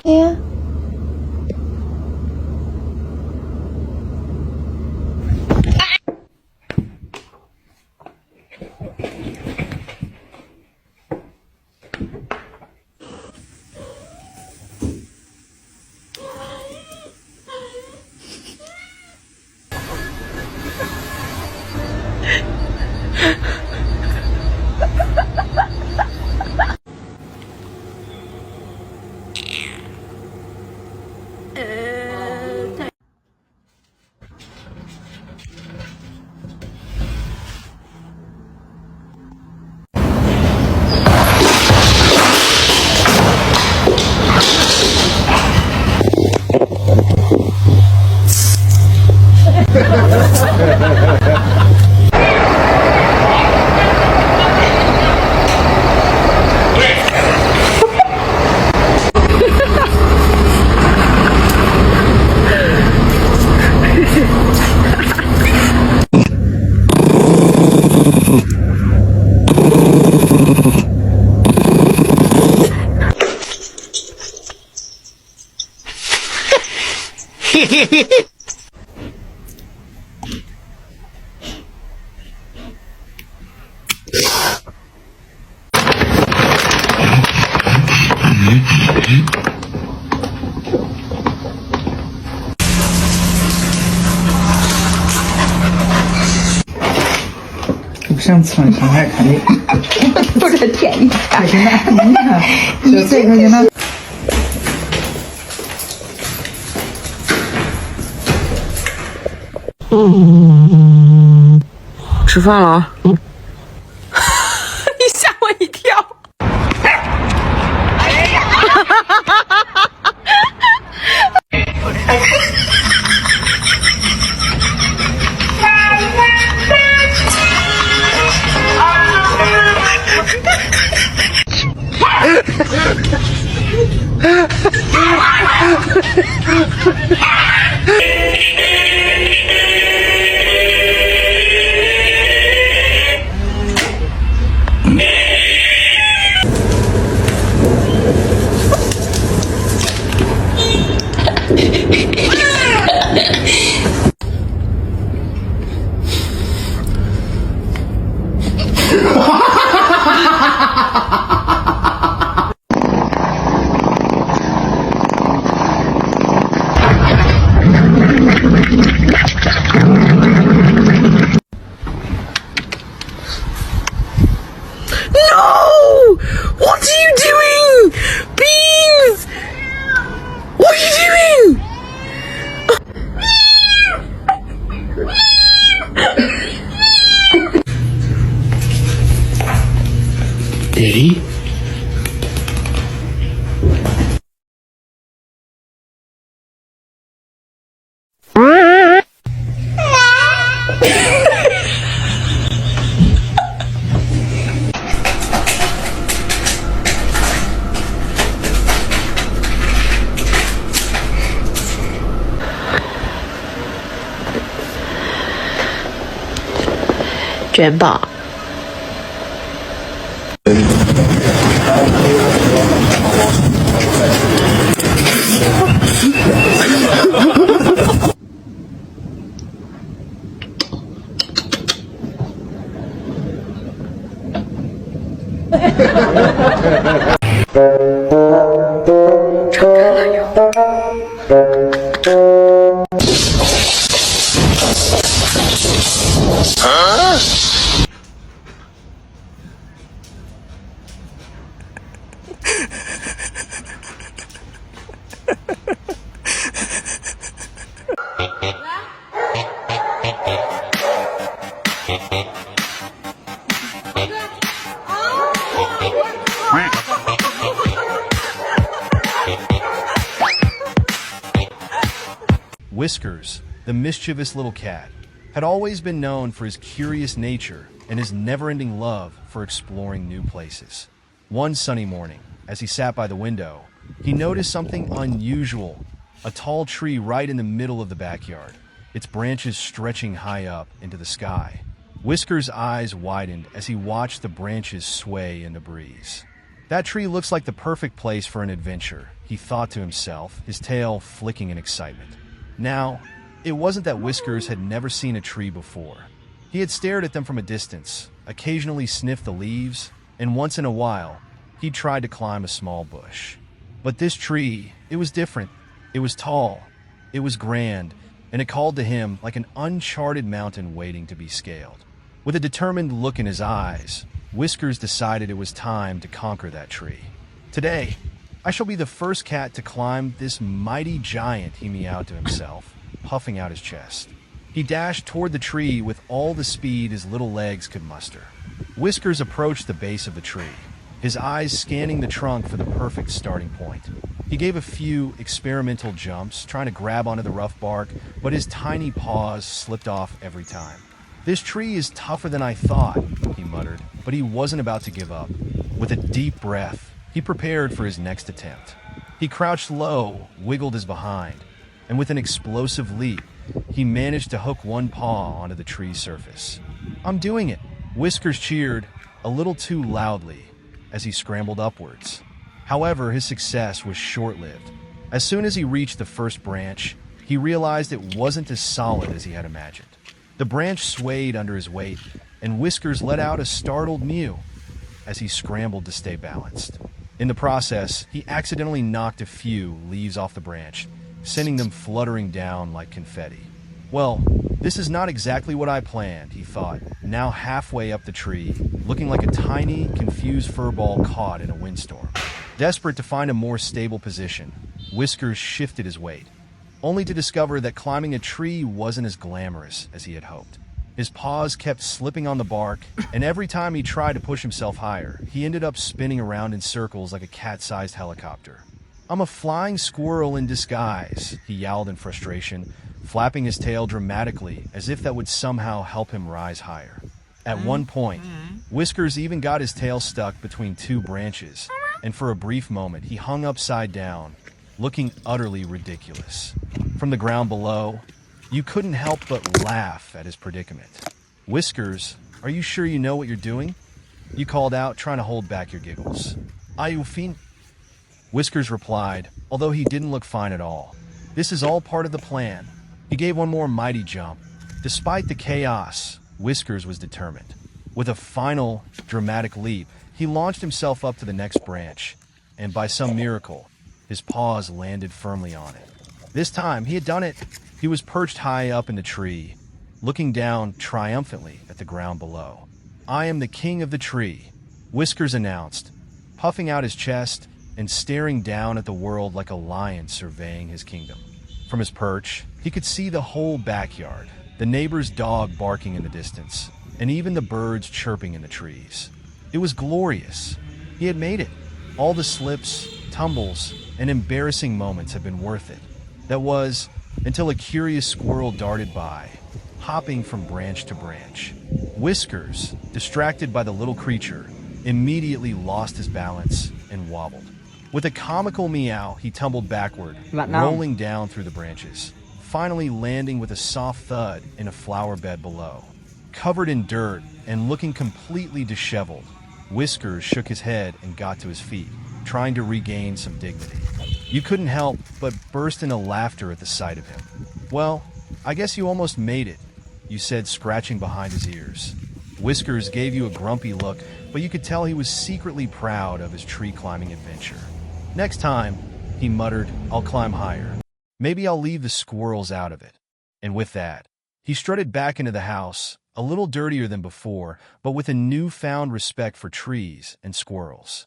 Yeah. Hehehehe 上次晚上还看你，不是舔一下，还跟他，你看，就这个跟他。吃饭了啊！你吓我一跳。No! What are you doing? Beans! What are you doing? Daddy? Dream ball. Whiskers, the mischievous little cat, had always been known for his curious nature and his never-ending love for exploring new places. One sunny morning, as he sat by the window, he noticed something unusual, a tall tree right in the middle of the backyard, its branches stretching high up into the sky. Whisker's eyes widened as he watched the branches sway in the breeze. That tree looks like the perfect place for an adventure, he thought to himself, his tail flicking in excitement. Now, it wasn't that Whiskers had never seen a tree before. He had stared at them from a distance, occasionally sniffed the leaves, and once in a while, he tried to climb a small bush. But this tree, it was different. It was tall, it was grand, and it called to him like an uncharted mountain waiting to be scaled. With a determined look in his eyes, Whiskers decided it was time to conquer that tree. Today, I shall be the first cat to climb this mighty giant, he meowed to himself, puffing out his chest. He dashed toward the tree with all the speed his little legs could muster. Whiskers approached the base of the tree, his eyes scanning the trunk for the perfect starting point. He gave a few experimental jumps, trying to grab onto the rough bark, but his tiny paws slipped off every time. "This tree is tougher than I thought," he muttered, but he wasn't about to give up. With a deep breath, he prepared for his next attempt. He crouched low, wiggled his behind, and with an explosive leap, he managed to hook one paw onto the tree's surface. "I'm doing it!" Whiskers cheered, a little too loudly, as he scrambled upwards. However, his success was short-lived. As soon as he reached the first branch, he realized it wasn't as solid as he had imagined. The branch swayed under his weight, and Whiskers let out a startled mew as he scrambled to stay balanced. In the process, he accidentally knocked a few leaves off the branch, sending them fluttering down like confetti. "Well, this is not exactly what I planned," he thought, now halfway up the tree, looking like a tiny, confused furball caught in a windstorm. Desperate to find a more stable position, Whiskers shifted his weight, only to discover that climbing a tree wasn't as glamorous as he had hoped. His paws kept slipping on the bark, and every time he tried to push himself higher, he ended up spinning around in circles like a cat-sized helicopter. "I'm a flying squirrel in disguise," he yowled in frustration, flapping his tail dramatically as if that would somehow help him rise higher. At one point, Whiskers even got his tail stuck between two branches, and for a brief moment he hung upside down, looking utterly ridiculous. From the ground below, you couldn't help but laugh at his predicament. "Whiskers, are you sure you know what you're doing?" you called out, trying to hold back your giggles. "Are you fin?" Whiskers replied, although he didn't look fine at all. "This is all part of the plan." He gave one more mighty jump. Despite the chaos, Whiskers was determined. With a final, dramatic leap, he launched himself up to the next branch, and by some miracle, his paws landed firmly on it. This time, he had done it. He was perched high up in the tree, looking down triumphantly at the ground below. "I am the king of the tree," Whiskers announced, puffing out his chest and staring down at the world like a lion surveying his kingdom. From his perch, he could see the whole backyard, the neighbor's dog barking in the distance, and even the birds chirping in the trees. It was glorious. He had made it. All the slips, tumbles, and embarrassing moments had been worth it. That was, until a curious squirrel darted by, hopping from branch to branch. Whiskers, distracted by the little creature, immediately lost his balance and wobbled. With a comical meow, he tumbled backward, rolling down through the branches, finally landing with a soft thud in a flower bed below. Covered in dirt and looking completely disheveled, Whiskers shook his head and got to his feet, trying to regain some dignity. You couldn't help but burst into laughter at the sight of him. "Well, I guess you almost made it," you said, scratching behind his ears. Whiskers gave you a grumpy look, but you could tell he was secretly proud of his tree-climbing adventure. "Next time," he muttered, "I'll climb higher. Maybe I'll leave the squirrels out of it." And with that, he strutted back into the house, a little dirtier than before, but with a newfound respect for trees and squirrels.